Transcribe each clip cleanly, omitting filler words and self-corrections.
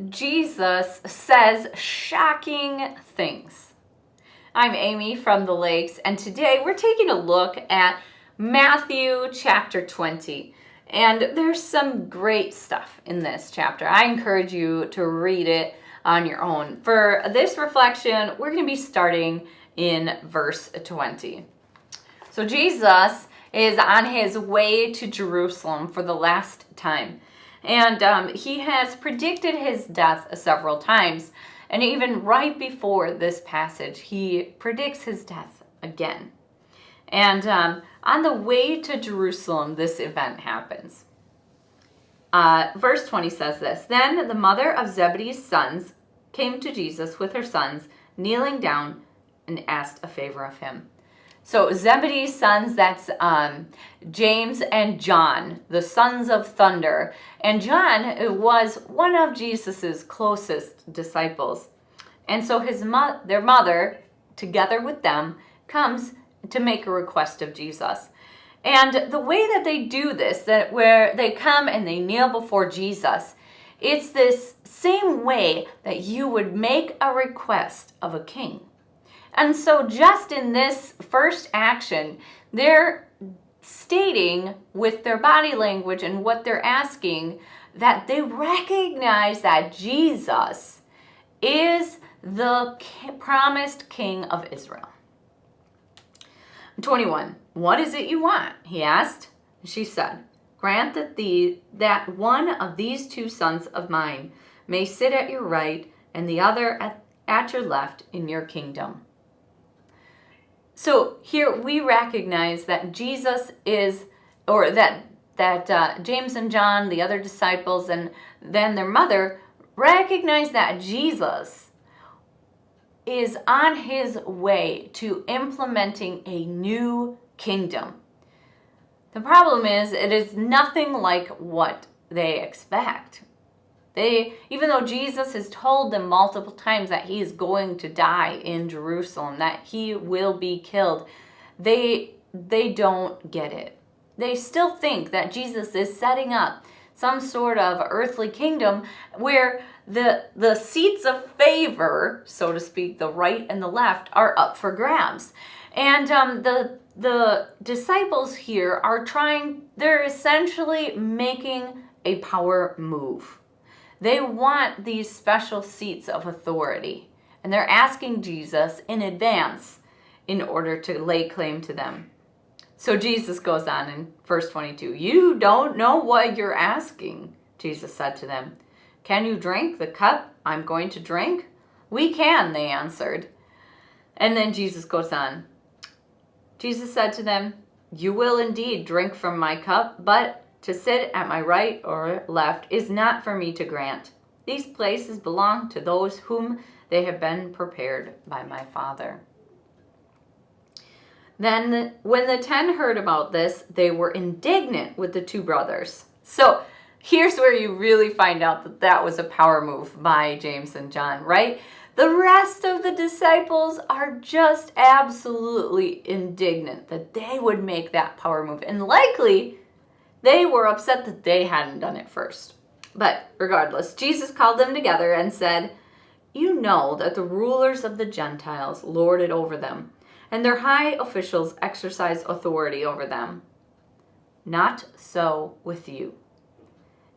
Jesus says shocking things. I'm Amy from the Lakes, and today we're taking a look at Matthew chapter 20. And there's some great stuff in this chapter. I encourage you to read it on your own. For this reflection, we're going to be starting in verse 20. So Jesus is on his way to Jerusalem for the last time. And he has predicted his death several times. And even right before this passage, he predicts his death again. And on the way to Jerusalem, this event happens. Verse 20 says this: Then the mother of Zebedee's sons came to Jesus with her sons, kneeling down, and asked a favor of him. So Zebedee's sons, that's James and John, the sons of thunder. And John was one of Jesus's closest disciples. And so their mother, together with them, comes to make a request of Jesus. And the way that they do this, that where they come and they kneel before Jesus, it's this same way that you would make a request of a king. And so just in this first action, they're stating with their body language and what they're asking that they recognize that Jesus is the promised king of Israel. 21. What is it you want? He asked. She said, Grant that one of these two sons of mine may sit at your right and the other at your left in your kingdom. So here we recognize that Jesus is, or that James and John, the other disciples, and then their mother recognize that Jesus is on his way to implementing a new kingdom. The problem is, it is nothing like what they expect. Even though Jesus has told them multiple times that he is going to die in Jerusalem, that he will be killed, they don't get it. They still think that Jesus is setting up some sort of earthly kingdom where the seats of favor, so to speak, the right and the left, are up for grabs. And the disciples here they're essentially making a power move. They want these special seats of authority, and they're asking Jesus in advance in order to lay claim to them. So Jesus goes on in verse 22. You don't know what you're asking, Jesus said to them. Can you drink the cup I'm going to drink? We can, they answered. And then Jesus goes on. Jesus said to them, You will indeed drink from my cup, but to sit at my right or left is not for me to grant. These places belong to those whom they have been prepared by my Father. Then when the 10 heard about this, they were indignant with the two brothers. So here's where you really find out that was a power move by James and John, right? The rest of the disciples are just absolutely indignant that they would make that power move. And likely, they were upset that they hadn't done it first. But regardless, Jesus called them together and said, You know that the rulers of the Gentiles lord it over them, and their high officials exercise authority over them. Not so with you.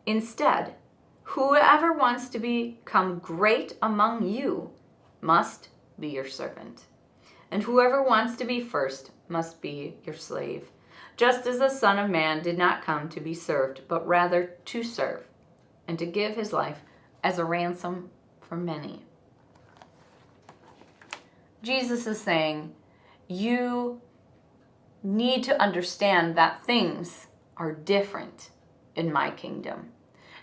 Instead, whoever wants to become great among you must be your servant, and whoever wants to be first must be your slave. Just as the Son of Man did not come to be served, but rather to serve, and to give his life as a ransom for many. Jesus is saying, you need to understand that things are different in my kingdom.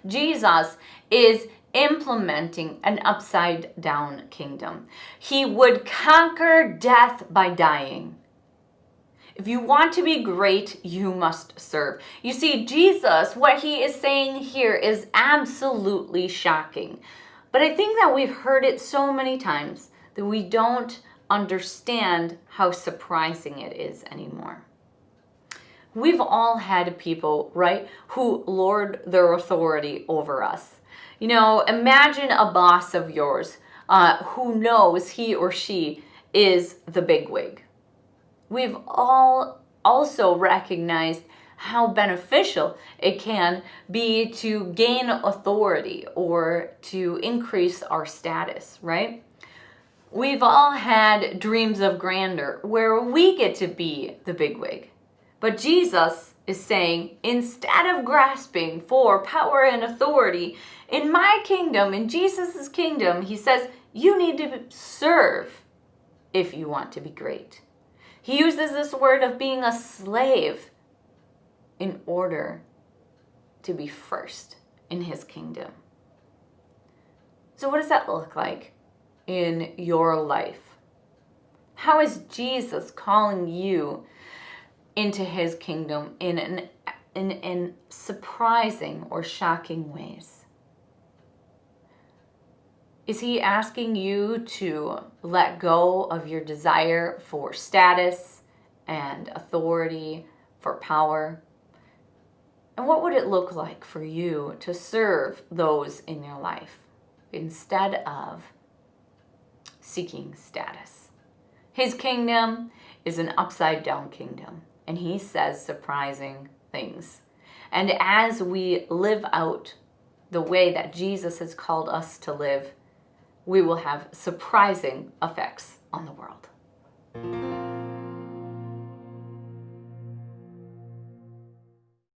Jesus is implementing an upside-down kingdom. He would conquer death by dying. If you want to be great, you must serve. You see, Jesus, what he is saying here is absolutely shocking. But I think that we've heard it so many times that we don't understand how surprising it is anymore. We've all had people, right, who lord their authority over us. You know, imagine a boss of yours who knows he or she is the bigwig. We've all also recognized how beneficial it can be to gain authority or to increase our status, right? We've all had dreams of grandeur where we get to be the bigwig. But Jesus is saying, instead of grasping for power and authority in my kingdom, in Jesus' kingdom, he says, you need to serve if you want to be great. He uses this word of being a slave in order to be first in his kingdom. So what does that look like in your life? How is Jesus calling you into his kingdom in surprising or shocking ways? Is he asking you to let go of your desire for status and authority, for power? And what would it look like for you to serve those in your life instead of seeking status? His kingdom is an upside down kingdom, and he says surprising things. And as we live out the way that Jesus has called us to live, we will have surprising effects on the world.